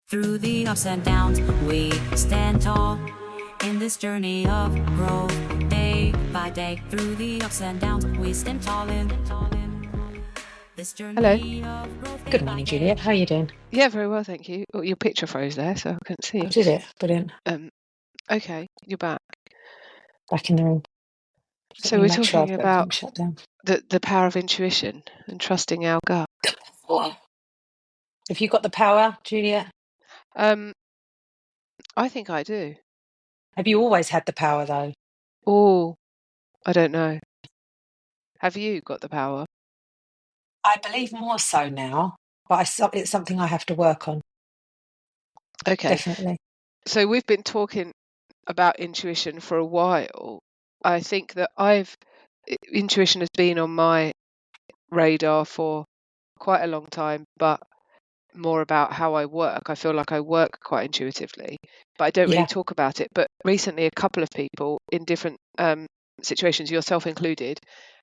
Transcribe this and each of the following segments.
Through the ups and downs, we stand tall in this journey of growth. Day by day, through the ups and downs, we stand tall in this journey of growth. Good morning, Juliet. How are you doing? Yeah, very well, thank you. Oh, your picture froze there, so I couldn't see I you. did it. Brilliant. Okay, you're back. Back in the room. So we're make sure talking I've got about everything shut down. the power of intuition and trusting our gut. Have you got the power, Juliet? I think I do. Have you always had the power, though? Oh, I don't know. Have you got the power? I believe more so now, but it's something I have to work on. Okay. Definitely. So we've been talking about intuition for a while. I think that intuition has been on my radar for quite a long time, but more about how I work. I feel like I work quite intuitively, but I don't really talk about it. But recently, a couple of people in different situations, yourself included,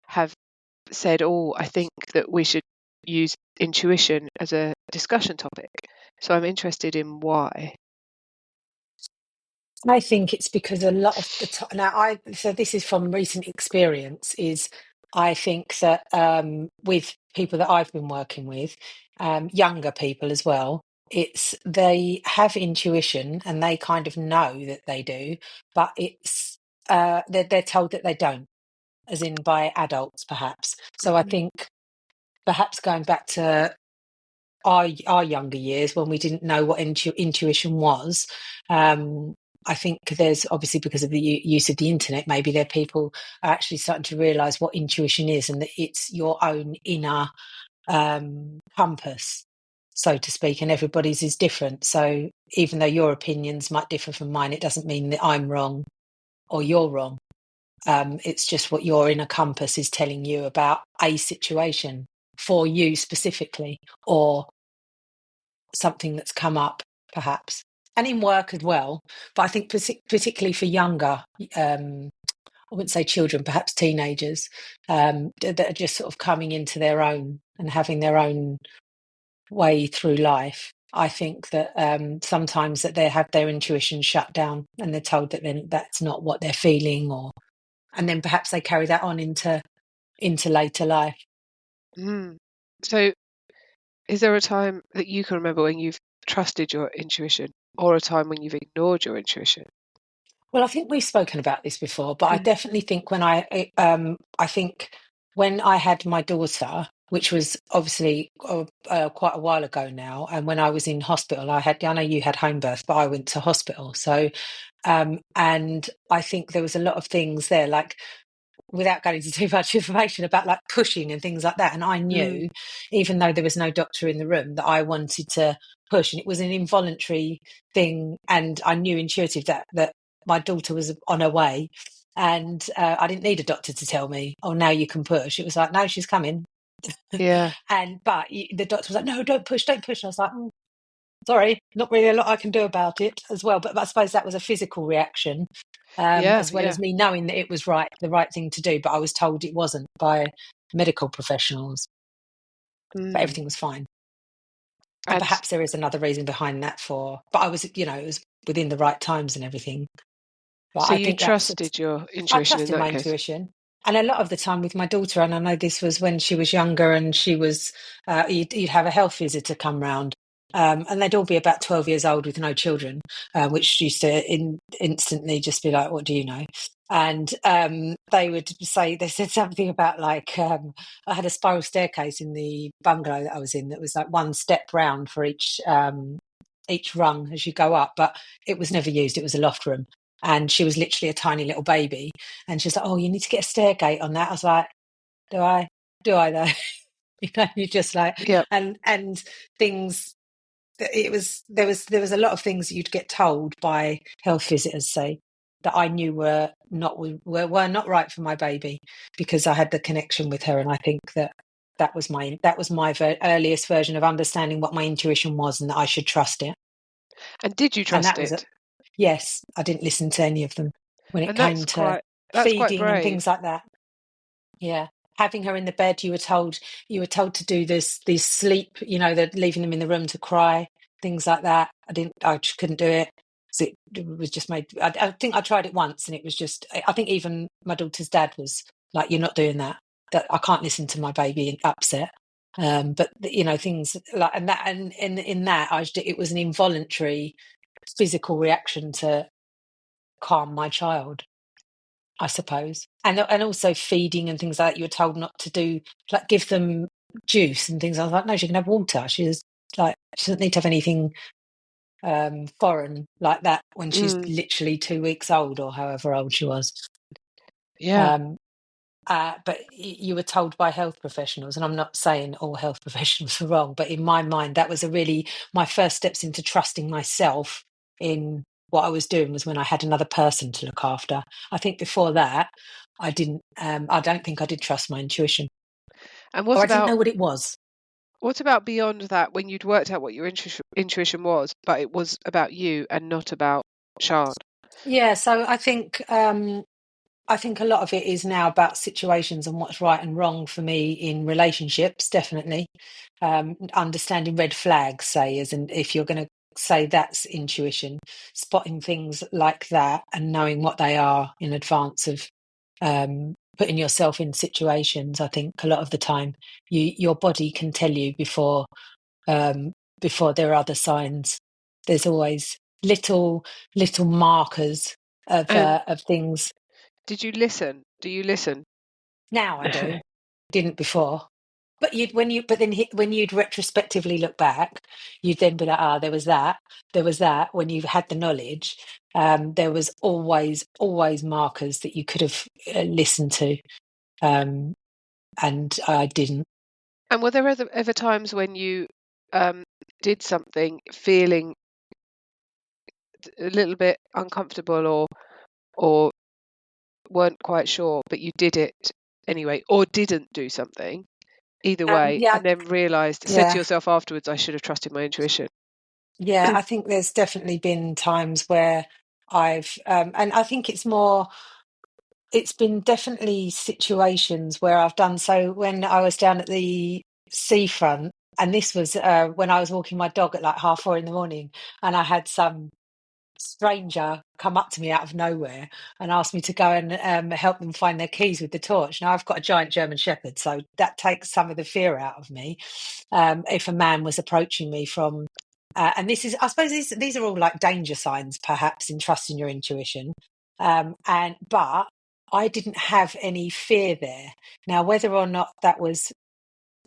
have said, "Oh, I think that we should use intuition as a discussion topic." So I'm interested in why. I think it's because a lot of the time now, so this is from recent experience, is I think that with people that I've been working with, younger people as well, they have intuition and they kind of know that they do, but it's they're told that they don't, as in by adults perhaps. So I think perhaps going back to our younger years when we didn't know what intuition was. I think there's obviously, because of the use of the internet, maybe there are people are actually starting to realise what intuition is, and that it's your own inner compass, so to speak, and everybody's is different. So even though your opinions might differ from mine, it doesn't mean that I'm wrong or you're wrong. It's just what your inner compass is telling you about a situation for you specifically, or something that's come up perhaps, and in work as well. But I think particularly for younger, I wouldn't say children, perhaps teenagers, that are just sort of coming into their own and having their own way through life. I think that sometimes that they have their intuition shut down and they're told that then that's not what they're feeling, and then perhaps they carry that on into later life. So is there a time that you can remember when you've trusted your intuition, or a time when you've ignored your intuition? Well, I think we've spoken about this before, but I definitely think I think when I had my daughter, which was obviously quite a while ago now, and when I was in hospital, I know you had home birth, but I went to hospital. So, and I think there was a lot of things there, like, without going into too much information, about like pushing and things like that. And I knew, even though there was no doctor in the room, that I wanted to push, and it was an involuntary thing. And I knew intuitive that my daughter was on her way, and I didn't need a doctor to tell me, "Oh, now you can push." It was like, "No, she's coming." Yeah. But the doctor was like, "No, don't push, don't push." I was like, sorry, not really a lot I can do about it as well. But I suppose that was a physical reaction, as well as me knowing that it was the right thing to do. But I was told it wasn't by medical professionals. But everything was fine. And perhaps there is another reason behind that but I was, it was within the right times and everything. But so I you think trusted your intuition I in trusted that my case? intuition. And a lot of the time with my daughter, and I know this was when she was younger, and she was, you'd have a health visitor come round, and they'd all be about 12 years old with no children, which used to instantly just be like, "What do you know?" And they said something about like, I had a spiral staircase in the bungalow that I was in that was like one step round for each rung as you go up, but it was never used. It was a loft room. And she was literally a tiny little baby. And she's like, "Oh, you need to get a stair gate on that." I was like, Do I? Do I though? You just like, and things. There was a lot of things that you'd get told by health visitors, say, that I knew were not right for my baby, because I had the connection with her, and I think that was my earliest version of understanding what my intuition was, and that I should trust it. And did you trust it? Yes, I didn't listen to any of them when it came to feeding and things like that. Yeah, having her in the bed, you were told to do these sleep, leaving them in the room to cry. things like that. I just couldn't do it. So it was just made. I think I tried it once, and it was just. I think even my daughter's dad was like, "You're not doing that. That I can't listen to my baby upset." But things like and in that, it was an involuntary physical reaction to calm my child, I suppose, and also feeding and things like that. You were told not to do, like give them juice and things. I was like, no, she can have water. She doesn't need to have anything foreign like that when she's literally 2 weeks old or however old she was. Yeah. But you were told by health professionals, and I'm not saying all health professionals are wrong, but in my mind, that was my first steps into trusting myself in what I was doing was when I had another person to look after. I think before that, I didn't. I don't think I did trust my intuition, And or I didn't know what it was. what about beyond that, when you'd worked out what your intuition was, but it was about you and not about Shard? Yeah, so I think a lot of it is now about situations and what's right and wrong for me in relationships, definitely. Understanding red flags, say, and if you're going to say that's intuition, spotting things like that and knowing what they are in advance of putting yourself in situations. I think a lot of the time your body can tell you before there are other signs. There's always little markers And of things. did you listen? Do you listen? Now I do, didn't before. But when you'd retrospectively look back, you'd then be like, there was that. When you've had the knowledge, there was always markers that you could have listened to, and I didn't. And were there ever times when you did something feeling a little bit uncomfortable or weren't quite sure, but you did it anyway, or didn't do something, either way, Yeah, and then said to yeah, yourself afterwards, I should have trusted my intuition? yeah. I think there's definitely been times where and I think it's been definitely situations where I've done so. When I was down at the seafront, and this was when I was walking my dog at like 4:30 in the morning, and I had some stranger come up to me out of nowhere and asked me to go and help them find their keys with the torch. Now I've got a giant German Shepherd, so that takes some of the fear out of me. If a man was approaching me from and this is, I suppose, these are all like danger signs, perhaps, in trusting your intuition. But I didn't have any fear there. Now, whether or not that was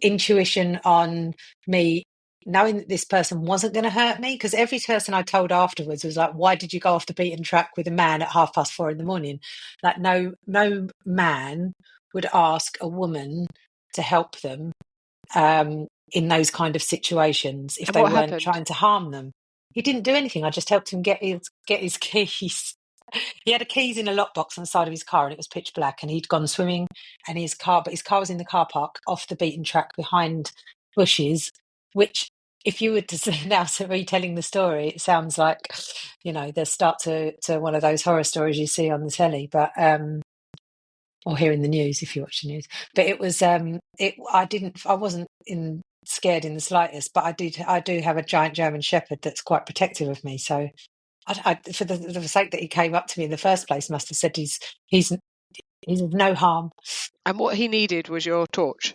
intuition on me knowing that this person wasn't going to hurt me, because every person I told afterwards was like, why did you go off the beaten track with a man at 4:30 in the morning? Like, no man would ask a woman to help them in those kind of situations if And they what weren't happened? trying to harm them. He didn't do anything. I just helped him get his keys. He had a keys in a lockbox on the side of his car, and it was pitch black, and he'd gone swimming, and his car was in the car park off the beaten track behind bushes, which, if you were to now retelling the story, it sounds like, they start to one of those horror stories you see on the telly, but or hear in the news if you watch the news. But it was I wasn't scared in the slightest, but I do have a giant German Shepherd that's quite protective of me, so for the sake that he came up to me in the first place, must have said he's of no harm. And what he needed was your torch.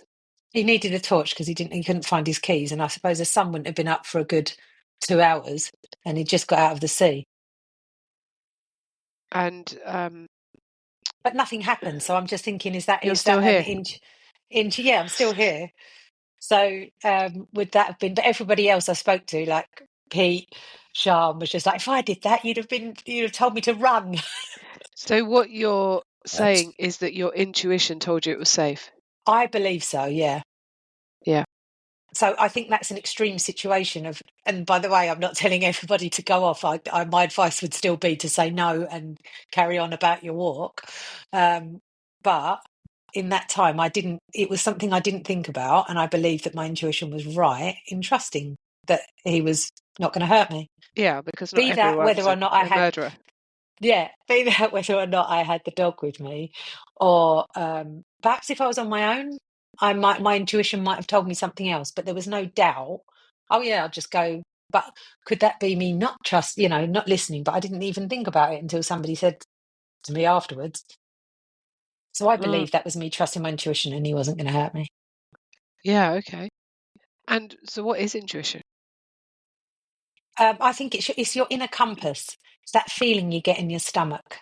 He needed a torch because he couldn't find his keys, and I suppose the sun wouldn't have been up for a good 2 hours, and he just got out of the sea. And But nothing happened, so I'm just thinking, is you're that still an here. inch? Yeah, I'm still here. So would that have been? But everybody else I spoke to, like Pete, Sean, was just like, if I did that, you'd have told me to run. So what you're saying is that your intuition told you it was safe. I believe so, yeah. Yeah. So I think that's an extreme situation and by the way, I'm not telling everybody to go off. My advice would still be to say no and carry on about your walk. But in that time, it was something I didn't think about. And I believed that my intuition was right in trusting that he was not going to hurt me. Yeah, because not Be that everyone's whether or not I a had murderer. Yeah, be that whether or not I had the dog with me, or perhaps if I was on my own, my intuition might have told me something else, but there was no doubt. Oh yeah, I'll just go But could that be me not not listening? But I didn't even think about it until somebody said to me afterwards. So I believe that was me trusting my intuition, and he wasn't going to hurt me. Yeah, okay. And so what is intuition? I think it's your inner compass. It's that feeling you get in your stomach,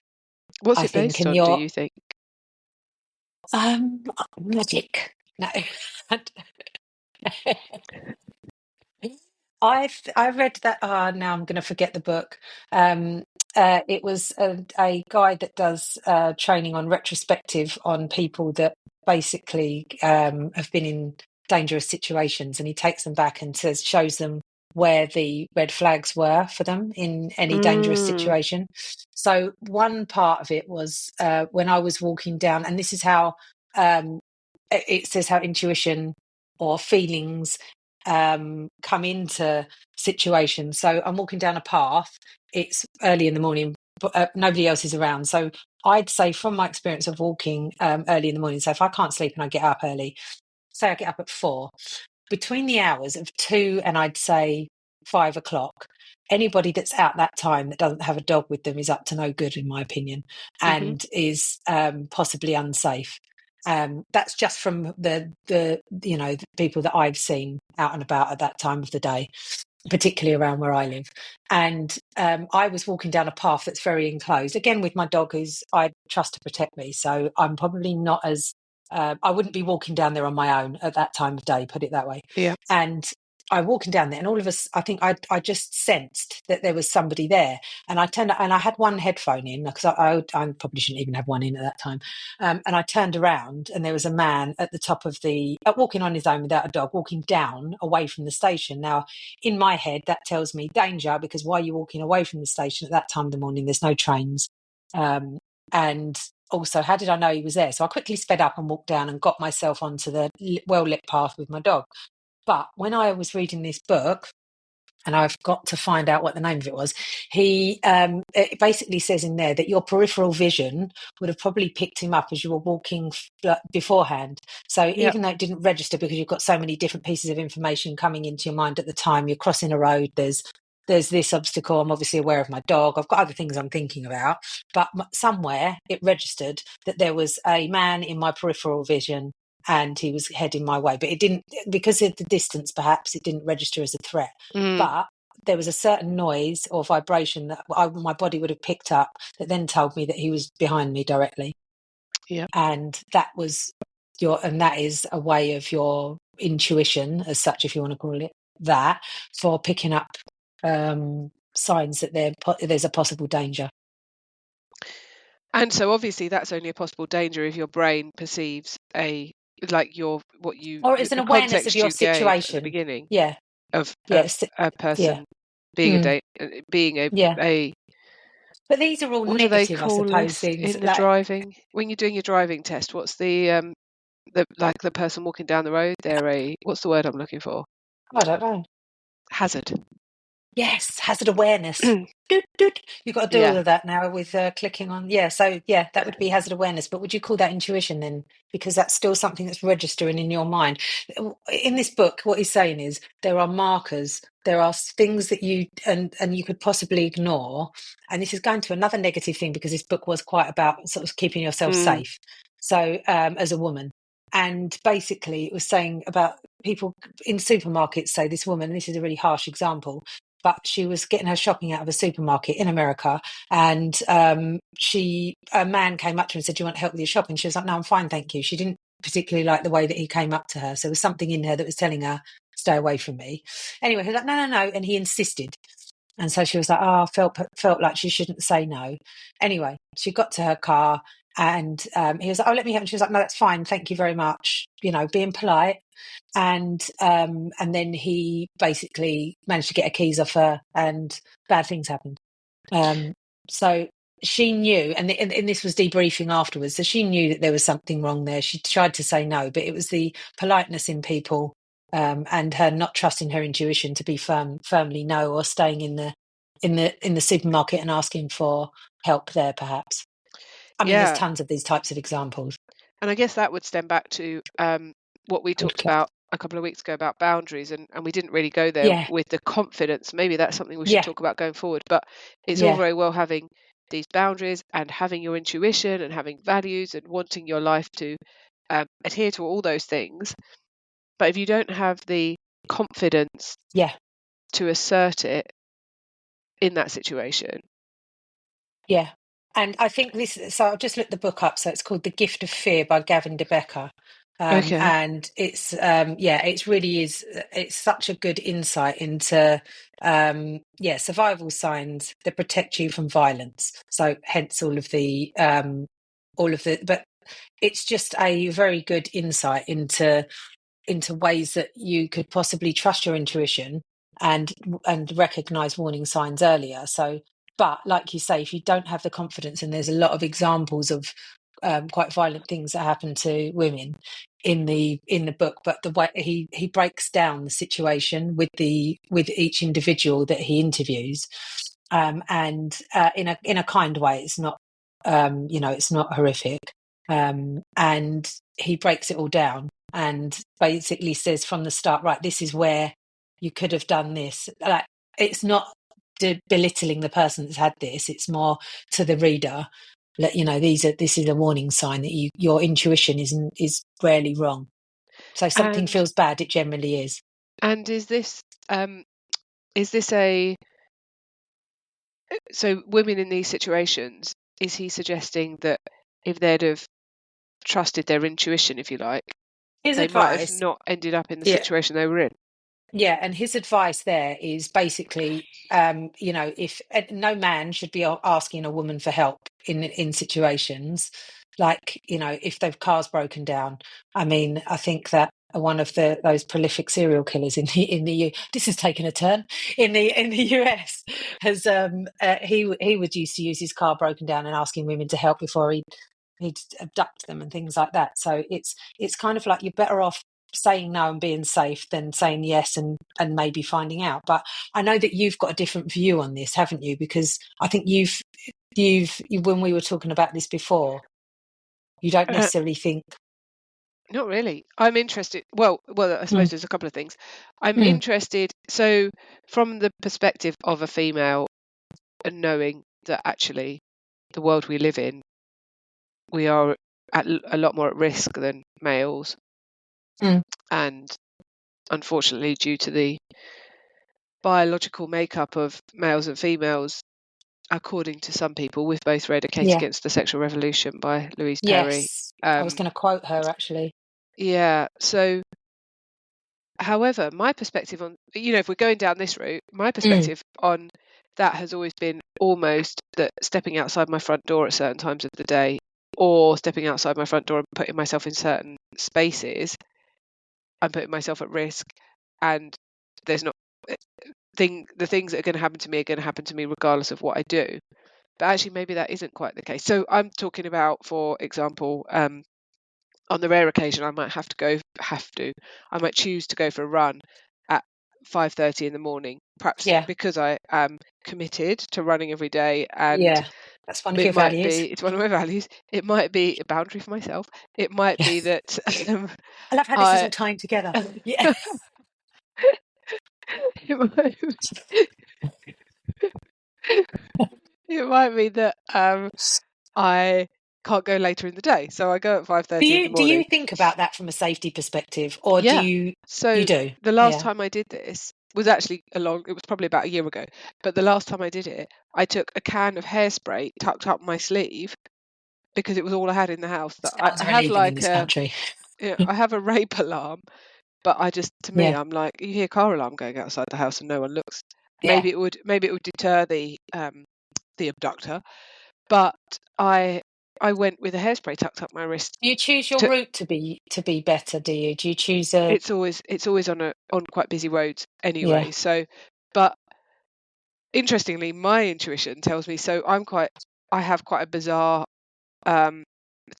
What's I it think, based and on, do your you think? magic. No. I read that. Now I'm going to forget the book. It was a guy that does training on retrospective on people that basically have been in dangerous situations, and he takes them back and shows them where the red flags were for them in any dangerous situation. So one part of it was when I was walking down, and this is how it says how intuition or feelings come into situations. So I'm walking down a path, it's early in the morning, but nobody else is around. So I'd say from my experience of walking early in the morning, so if I can't sleep and I get up early, say I get up at 4, between the hours of 2 and I'd say 5 o'clock, anybody that's out that time that doesn't have a dog with them is up to no good, in my opinion, and is possibly unsafe. That's just from the people that I've seen out and about at that time of the day, particularly around where I live. And I was walking down a path that's very enclosed, again with my dog, who's I trust to protect me. So I'm probably not as I wouldn't be walking down there on my own at that time of day, put it that way. Yeah. And I'm walking down there, and all of us, I think I just sensed that there was somebody there. And I turned, and I had one headphone in because I probably shouldn't even have one in at that time. And I turned around, and there was a man at the top of walking on his own without a dog, walking down away from the station. Now, in my head, that tells me danger, because why are you walking away from the station at that time of the morning? There's no trains. And also, how did I know he was there? So I quickly sped up and walked down and got myself onto the well-lit path with my dog. But when I was reading this book, and I've got to find out what the name of it was, it basically says in there that your peripheral vision would have probably picked him up as you were walking beforehand. So even though it didn't register, because you've got so many different pieces of information coming into your mind at the time, you're crossing a road, there's this obstacle, I'm obviously aware of my dog, I've got other things I'm thinking about, but somewhere it registered that there was a man in my peripheral vision and he was heading my way. But it didn't, because of the distance, perhaps it didn't register as a threat. But there was a certain noise or vibration that my body would have picked up that then told me that he was behind me directly. Yeah. And that was that is a way of your intuition, as such, if you want to call it that, for picking up signs that there's a possible danger. And so obviously that's only a possible danger if your brain perceives a, like Or it's an the awareness of context your you gave at the situation. beginning Yeah. of Yes. a person being a But these are all what do they negative, I call suppose, this things in the like, driving, when you're doing your driving test? What's the person walking down the road, they're what's the word I'm looking for? I don't know. Hazard. Yes, hazard awareness. Doot, doot. You've got to do all Yeah. of that now with clicking on. Yeah, so yeah, that would be hazard awareness. But would you call that intuition then? Because that's still something that's registering in your mind. In this book, what he's saying is there are markers, there are things that you and you could possibly ignore. And this is going to another negative thing, because this book was quite about sort of keeping yourself safe. So as a woman. And basically it was saying about people in supermarkets. Say this woman, this is a really harsh example, but she was getting her shopping out of a supermarket in America, and a man came up to her and said, "Do you want help with your shopping?" She was like, "No, I'm fine, thank you." She didn't particularly like the way that he came up to her, so there was something in her that was telling her, "Stay away from me." Anyway, he was like, "No, no, no," and he insisted. And so she was like, "Oh, I felt like she shouldn't say no." Anyway, she got to her car, and he was like, "Oh, let me help." And she was like, "No, that's fine, thank you very much." Being polite. And then he basically managed to get her keys off her, and bad things happened. So she knew, and this was debriefing afterwards. So she knew that there was something wrong there. She tried to say no, but it was the politeness in people, and her not trusting her intuition to be firmly no, or staying in the supermarket and asking for help there, perhaps. I mean, there's tons of these types of examples. And I guess that would stem back to what we talked about a couple of weeks ago about boundaries, and we didn't really go there Yeah. with the confidence. Maybe that's something we should Yeah. talk about going forward. But it's all Yeah. very well having these boundaries and having your intuition and having values and wanting your life to adhere to all those things. But if you don't have the confidence Yeah. to assert it in that situation. Yeah. And I think this, so I've just looked the book up. So it's called The Gift of Fear by Gavin De Becker. Okay. And it's, yeah, it's really is, it's such a good insight into, survival signs that protect you from violence. So hence but it's just a very good insight into ways that you could possibly trust your intuition and recognize warning signs earlier. So, but like you say, if you don't have the confidence, and there's a lot of examples of quite violent things that happen to women in the book, but the way he breaks down the situation with each individual that he interviews, and in a kind way. It's not it's not horrific, and he breaks it all down and basically says from the start, right, this is where you could have done this. Like, it's not belittling the person that's had this, it's more to the reader, let you know, this is a warning sign that your intuition is rarely wrong. So something And feels bad, it generally is. and is this a so women in these situations, is he suggesting that if they'd have trusted their intuition, if you like, His they might have advice, not ended up in the yeah. situation they were in? Yeah, and his advice there is basically, if no man should be asking a woman for help in situations like, if their car's broken down. I mean, I think that one of those prolific serial killers this has taken a turn in the US has he would used to use his car broken down and asking women to help before he'd abduct them and things like that. So it's kind of like you're better off saying no and being safe than saying yes and maybe finding out. But I know that you've got a different view on this, haven't you? Because I think when we were talking about this before, you don't Uh, necessarily think. Not really. I'm interested. Well, I Mm, suppose there's a couple of things. I'm mm, interested. So, from the perspective of a female, and knowing that actually the world we live in, we are a lot more at risk than males, mm, and unfortunately, due to the biological makeup of males and females, according to some people, we've both read A Case yeah. Against the Sexual Revolution by Louise Perry. Yes. I was going to quote her actually. Yeah. So, however, my perspective on, if we're going down this route, my Mm, perspective on that has always been almost that stepping outside my front door at certain times of the day, or stepping outside my front door and putting myself in certain spaces, I'm putting myself at risk, and there's not the things that are going to happen to me are going to happen to me regardless of what I do. But actually, maybe that isn't quite the case. So I'm talking about, for example, on the rare occasion I might I might choose to go for a run at 5:30 in the morning, perhaps yeah. because I am committed to running every day, and Yeah. That's one of your values. it's one of my values. It might be a boundary for myself. It might Yeah. be that I love how this is all I tying together. Yeah. it might it might be that I can't go later in the day, so I go at Do 5:30 in the you morning. think about that from a safety perspective, or do Yeah. you So do? the last Yeah. time I did this was actually it was probably about a year ago. But the last time I did it, I took a can of hairspray tucked up my sleeve because it was all I had in the house. That Sounds I have relieving in like this country. I have a rape alarm, but to me, Yeah. I'm like, you hear car alarm going outside the house and no one looks. Yeah. Maybe it would deter the abductor. But I went with a hairspray tucked up my wrist. Do you choose your route to be better, do you? Do you choose a It's always on quite busy roads yeah. anyway. So, but interestingly, my intuition tells me, so I have quite a bizarre um,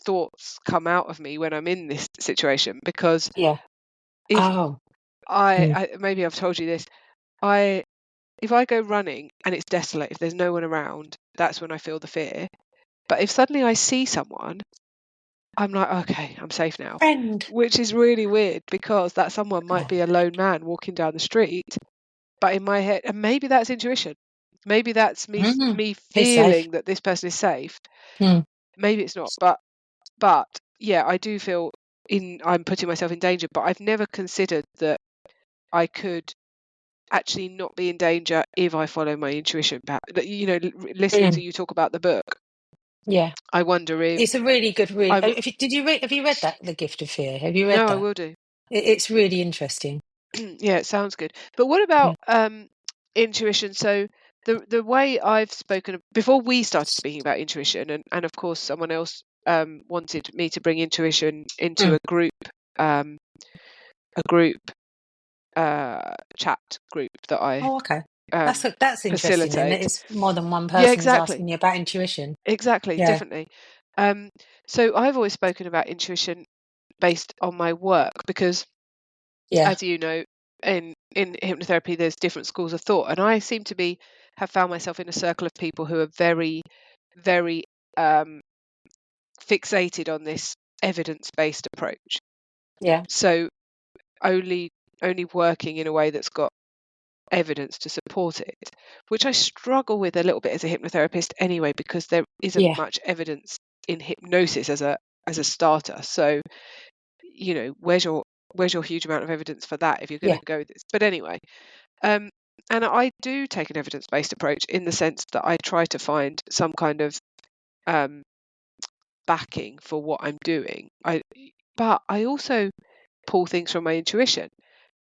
thoughts come out of me when I'm in this situation, because Yeah. if Oh. Mm. maybe I've told you this, I if I go running and it's desolate, if there's no one around, that's when I feel the fear. But if suddenly I see someone, I'm like, okay, I'm safe now. Friend. Which is really weird because that someone might Oh. be a lone man walking down the street, but in my head, and maybe that's intuition. Maybe that's me He's safe. feeling that this person is safe. Mm. Maybe it's not, but yeah, I do feel I'm putting myself in danger, but I've never considered that I could actually not be in danger if I follow my intuition. Listening to Mm. you talk about the book, Yeah. I wonder if It's a really good read. I'm. Have you read that, The Gift of Fear? Have you read No, I that? will do. It's really interesting. Yeah, it sounds good. But what Yeah. about intuition? So the way I've spoken before we started speaking about intuition, and of course someone else wanted me to bring intuition into Mm. um, a group chat group that I Oh, okay. That's interesting then. That facilitate. it's more than one Yeah, person's exactly. asking you about intuition. Exactly, Yeah. definitely. So I've always spoken about intuition based on my work because, Yeah. as you know, in hypnotherapy, there's different schools of thought, and I seem to have found myself in a circle of people who are very, very fixated on this evidence-based approach. Yeah. So only working in a way that's got evidence to support it, which I struggle with a little bit as a hypnotherapist anyway, because there isn't Yeah. much evidence in hypnosis as a starter. So, where's your huge amount of evidence for that if you're going Yeah. to go this? But anyway, and I do take an evidence-based approach in the sense that I try to find some kind of backing for what I'm doing. But I also pull things from my intuition,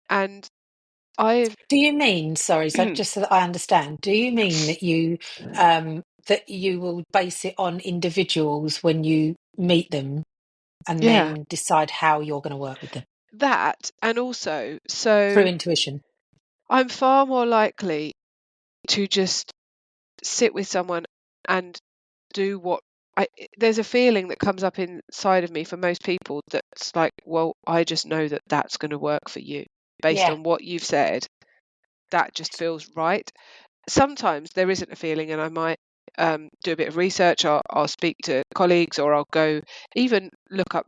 and I've Do you mean, sorry, so just so that I understand, do you mean that you will base it on individuals when you meet them and yeah, then decide how you're going to work with them that, and also through so intuition? I'm far more likely to just sit with someone and do what there's a feeling that comes up inside of me for most people that's like, well, I just know that that's going to work for you based Yeah. on what you've said. That just feels right. Sometimes there isn't a feeling, and I might do a bit of research. I'll speak to colleagues, or I'll go even look up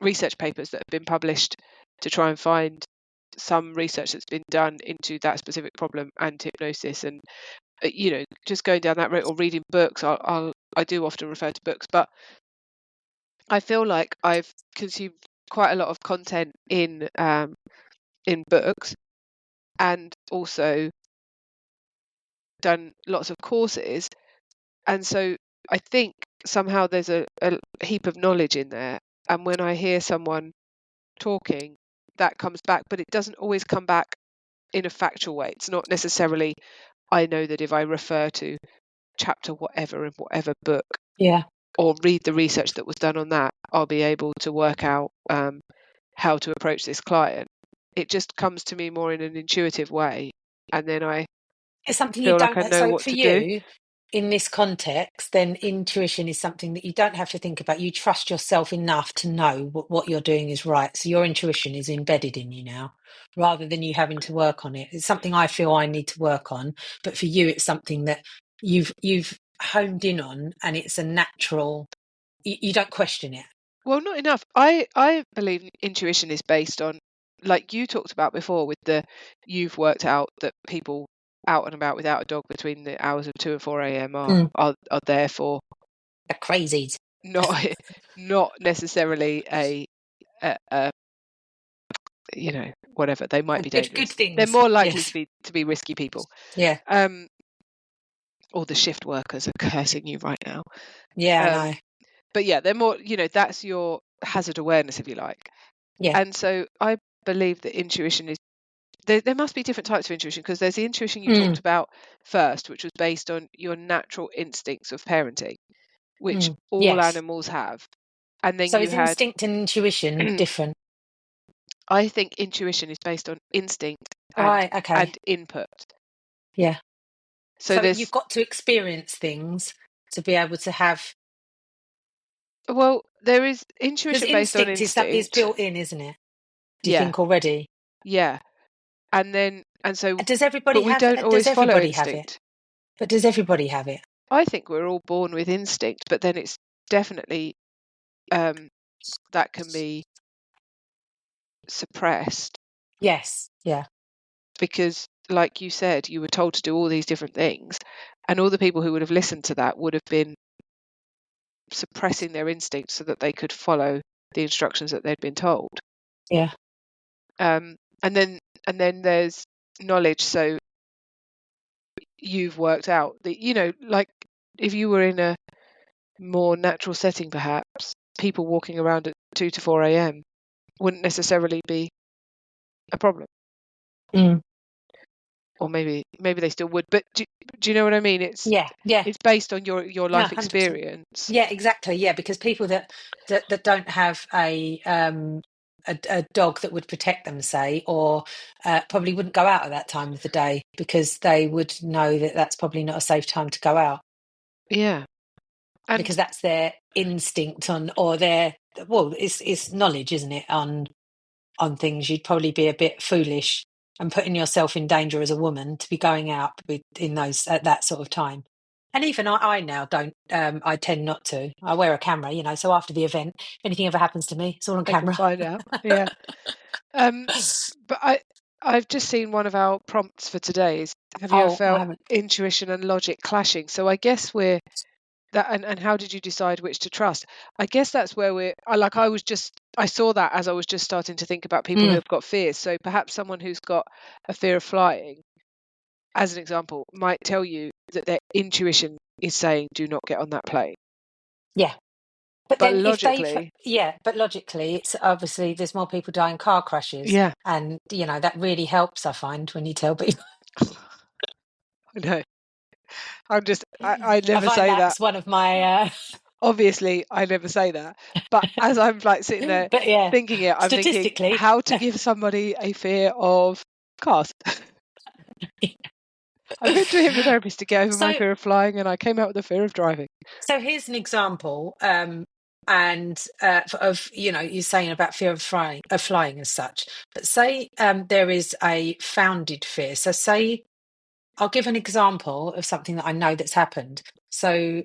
research papers that have been published to try and find some research that's been done into that specific problem and hypnosis, and just going down that route, or reading books. I do often refer to books, but I feel like I've consumed quite a lot of content in books, and also done lots of courses, and so I think somehow there's a heap of knowledge in there, and when I hear someone talking, that comes back, but it doesn't always come back in a factual way. It's not necessarily, I know that if I refer to chapter whatever in whatever book, Yeah. or read the research that was done on that, I'll be able to work out how to approach this client. It just comes to me more in an intuitive way, and then I It's something you feel like don't. I know So what for to do. you, in this context, then intuition is something that you don't have to think about. You trust yourself enough to know what you're doing is right. So your intuition is embedded in you now, rather than you having to work on it. It's something I feel I need to work on, but for you, it's something that you've honed in on, and it's a natural. You don't question it. Well, not enough. I believe intuition is based on, like you talked about before, with you've worked out that people out and about without a dog between the hours of 2 and 4 a.m. Mm. are there for They're crazies. not not necessarily a whatever, they might be Good dangerous. They're things. more likely Yes. to be risky people. Yeah. Or the shift workers are cursing you right now. Yeah, I Um, know. but yeah, they're more, that's your hazard awareness, if you like. Yeah. And so I believe that intuition is there must be different types of intuition, because there's the intuition you Mm. talked about first, which was based on your natural instincts of parenting, which Mm. all Yes. animals have. And then So you is had, instinct and intuition different? I think intuition is based on instinct and Right, okay. input. Yeah. So So you've there's, got to experience things to be able to have, well, there is because intuition based on instinct is instinct. built in, isn't it? Do you Yeah, think already? yeah. And so, but we don't Does always follow everybody have it? instinct. But does everybody have it? I think we're all born with instinct, but then it's definitely that can be suppressed Yes. Yeah. because, like you said, you were told to do all these different things, and all the people who would have listened to that would have been suppressing their instincts so that they could follow the instructions that they'd been told. Yeah. And then there's knowledge. So you've worked out that, like if you were in a more natural setting, perhaps people walking around at 2 to 4 a.m. wouldn't necessarily be a problem. Mm. Or maybe they still would, but do you know what I mean? It's Yeah. it's based on your No, life 100%. experience. Yeah, exactly. Yeah, because people that don't have a dog that would protect them, say, or probably wouldn't go out at that time of the day because they would know that that's probably not a safe time to go out Yeah. And because that's their instinct or their, well, it's knowledge, isn't it, on things. You'd probably be a bit foolish and putting yourself in danger as a woman to be going out in those at that sort of time. And even I now don't. I tend not to. I wear a camera, so after the event, if anything ever happens to me, it's all on they can camera. find out. Yeah. But I've just seen one of our prompts for today is, have you ever Oh, I felt haven't. intuition and logic clashing? So I guess we're that, and how did you decide which to trust? I guess that's where I saw that as I was just starting to think about people who Mm, have got fears. So perhaps someone who's got a fear of flying, as an example, might tell you that their intuition is saying, do not get on that plane. yeah. But But then logically, but logically, it's obviously there's more people die in car crashes, yeah, and that really helps. I find when you tell people. I know. I I never find say that. that's one of my. Obviously, I never say that. But as I'm like sitting there But yeah, thinking it, I'm thinking statistically. how to give somebody a fear of cars. I went to a hypnotherapist to get over my So fear of flying, and I came out with a fear of driving. So here's an example, and of you're saying about fear of flying as such. But say there is a founded fear. So say I'll give an example of something that I know that's happened. So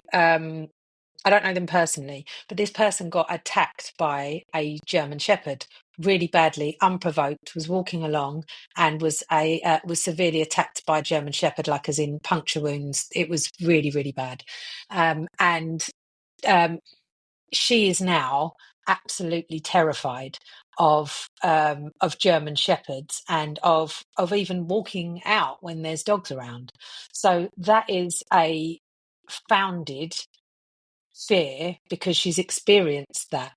I don't know them personally, but this person got attacked by a German Shepherd really badly, unprovoked. Was walking along and was severely attacked by a German Shepherd, like as in puncture wounds. It was really really bad, and she is now absolutely terrified of German shepherds and of even walking out when there's dogs around. So that is a founded fear because she's experienced that.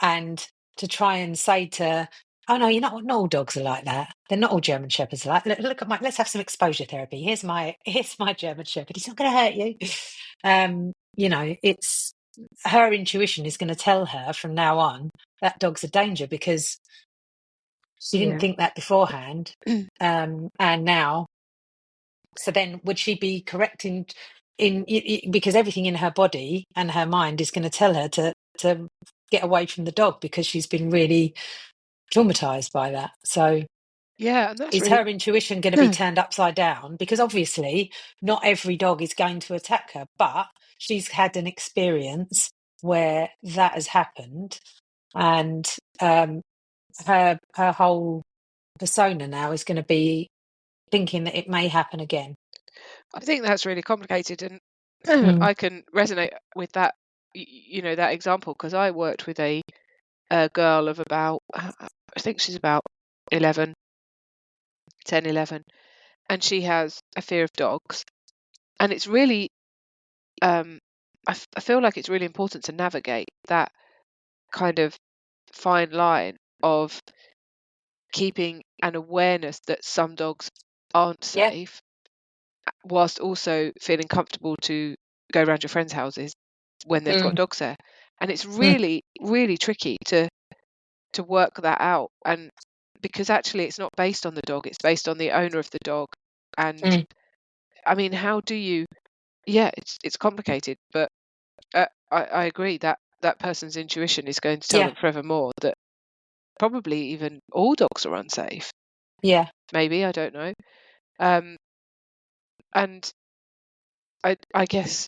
And to try and say to, oh no, not all dogs are like that. They're not all German shepherds are like. Look at let's have some exposure therapy. Here's my German shepherd. He's not going to hurt you. It's her intuition is going to tell her from now on that dog's a danger because she didn't Yeah. think that beforehand, and now. So then, would she be correct because everything in her body and her mind is going to tell her to get away from the dog because she's been really traumatized by that. So Yeah, and that's is really her intuition going to be turned upside down? Because obviously not every dog is going to attack her, but she's had an experience where that has happened, and her whole persona now is going to be thinking that it may happen again. I think that's really complicated, and Mm, I can resonate with that. That example, because I worked with a girl of about, I think she's about 11, 10, 11, and she has a fear of dogs. And it's really, I feel like it's really important to navigate that kind of fine line of keeping an awareness that some dogs aren't yeah. safe, whilst also feeling comfortable to go around your friends' houses when they've got Mm, dogs there. And it's mm, really, really tricky to work that out. And because actually it's not based on the dog, it's based on the owner of the dog. And mm. I mean, how do you, yeah, it's complicated, but I agree that that person's intuition is going to tell Yeah, them forevermore that probably even all dogs are unsafe. yeah, Maybe, I don't know. Um, and I guess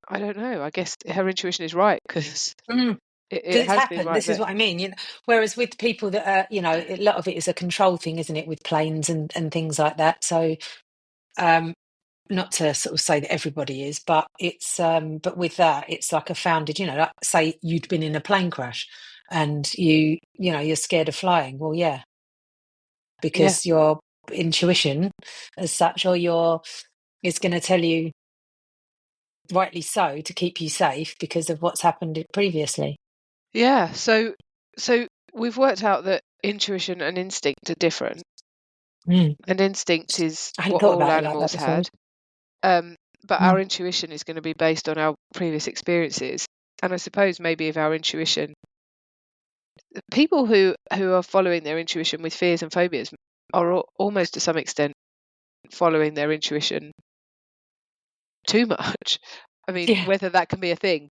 I don't know. I guess her intuition is right because Mm. it Because it's has been happened. right This is there. what I mean. Whereas with people that are, a lot of it is a control thing, isn't it, with planes and things like that. So, um, not to sort of say that everybody is, but but with that, it's like a founded. Like say you'd been in a plane crash, and you're scared of flying. Well, yeah, Yeah, because your intuition, as such, or is going to tell you, rightly so, to keep you safe because of what's happened previously. yeah. So we've worked out that intuition and instinct are different. Mm. And instinct is I hadn't what thought all about it like that animals before. had. But our Mm. intuition is going to be based on our previous experiences. And I suppose maybe if our intuition, people who are following their intuition with fears and phobias are almost to some extent following their intuition too much. I mean, Yeah. whether that can be a thing,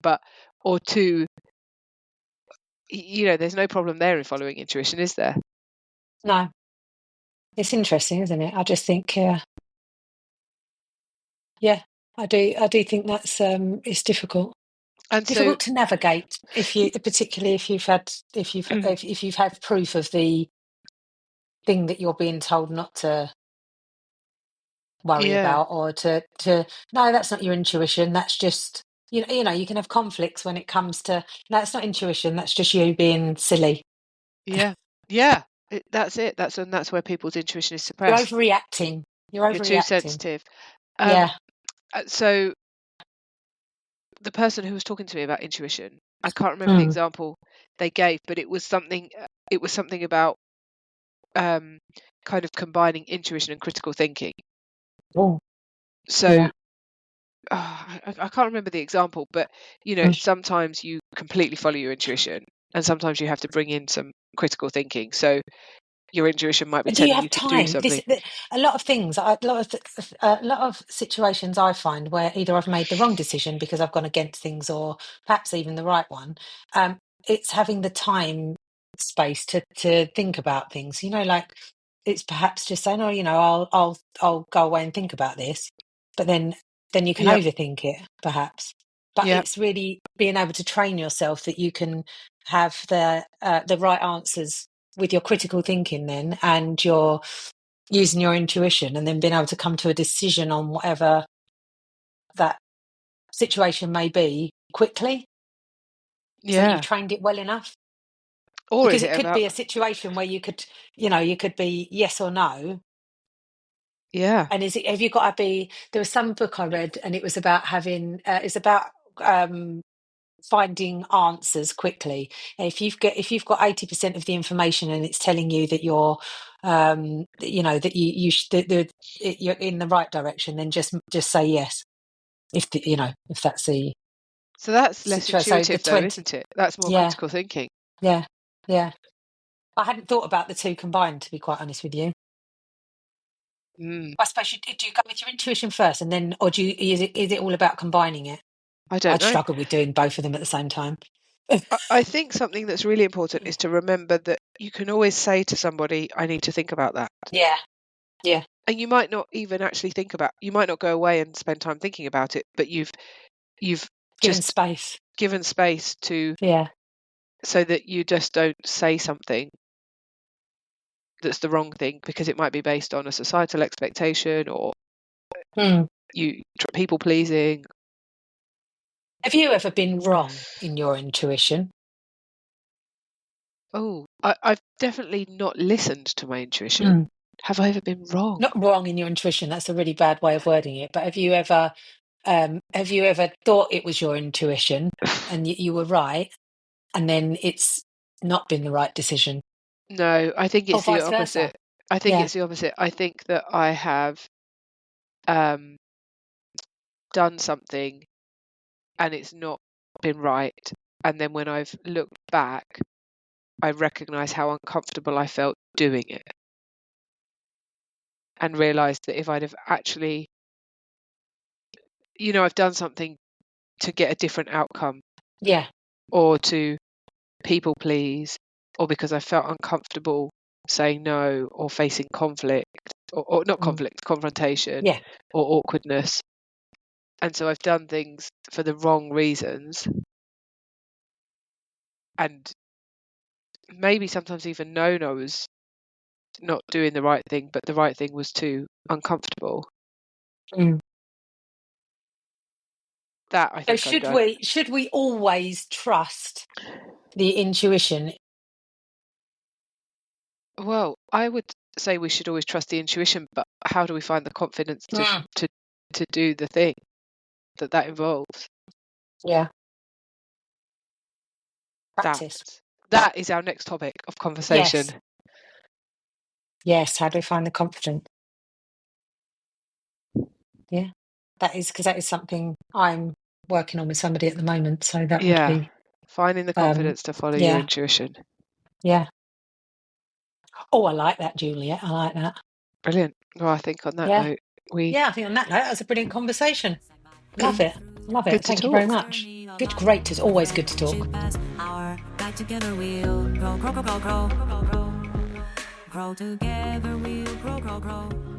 or too, there's no problem there in following intuition, is there? No, it's interesting, isn't it? I just think, yeah, I do. I do think that's it's difficult. And so, Difficult to navigate particularly if you've had proof of the thing that you're being told not to worry yeah, about, or to no, that's not your intuition. That's just you can have conflicts when it comes to no, it's not intuition. That's just you being silly. yeah, yeah, that's it. That's where people's intuition is You're suppressed. overreacting. You're You're too overreacting. sensitive. Yeah. Um, so the person who was talking to me about intuition, I can't remember the Mm. example they gave, but it was something. It was something about kind of combining intuition and critical thinking. Oh, So yeah. I can't remember the example, but Mm. sometimes you completely follow your intuition, and sometimes you have to bring in some critical thinking. So your intuition might be Do you telling you have to do time? something. A lot of things, a lot of situations I find where either I've made the wrong decision because I've gone against things, or perhaps even the right one. Um, it's having the time space to think about things. Like it's perhaps just saying, "Oh, I'll go away and think about this," but then you can Yep. overthink it, perhaps. But Yep. it's really being able to train yourself that you can have the right answers with your critical thinking then, and you're using your intuition, and then being able to come to a decision on whatever that situation may be quickly, so that you've Yeah. trained it well enough. Or is Because it it could about? be a situation where you could be yes or no. Yeah. And have you got to be, there was some book I read, and it was about it's about um finding answers quickly. If you've got 80% of the information, and it's telling you that you're in the right direction, then just say yes. If that's the So that's less situation. So the intuitive, though, 20. isn't it? That's more Yeah, critical thinking. yeah, yeah. I hadn't thought about the two combined, to be quite honest with you. Mm, I suppose do you go with your intuition first, and then, or is it all about combining it? I don't I'd know. struggle with doing both of them at the same time. I think something that's really important is to remember that you can always say to somebody, "I need to think about that." Yeah, yeah. And you might not even actually you might not go away and spend time thinking about it, but you've Given just space. given space to, Yeah. so that you just don't say something that's the wrong thing because it might be based on a societal expectation, or Hmm. people pleasing. Have you ever been wrong in your intuition? Oh, I've definitely not listened to my intuition. Hmm. Have I ever been wrong? Not wrong in your intuition, that's a really bad way of wording it, but have you ever thought it was your intuition, and you were right, and then it's not been the right decision, No, I think or it's the vice versa? opposite. I think Yeah. it's the opposite. I think that I have um, done something and it's not been right. And then when I've looked back, I recognize how uncomfortable I felt doing it, and realized that if I'd have actually, I've done something to get a different outcome, Yeah. or to people please, or because I felt uncomfortable saying no, or facing conflict, or not Mm. conflict, confrontation, Yeah. or awkwardness. And so I've done things for the wrong reasons, and maybe sometimes even known I was not doing the right thing, but the right thing was too uncomfortable. That I So think I've done. should we always trust the intuition? Well, I would say we should always trust the intuition, but how do we find the confidence to do the thing that involves? Yeah. Practice. That is our next topic of conversation. Yes. How do we find the confidence? Yeah. That is something I'm working on with somebody at the moment. So that would be finding the confidence to follow your intuition. Yeah. Oh, I like that, Juliet. I like that. Brilliant. Well, I think on that note, I think on that note, that was a brilliant conversation. Love it. Love it. Good to Thank you very talk. much. Great. It's always good to talk. Our guide together we'll grow, grow, grow, grow, grow, grow. Grow together we'll grow, grow, grow.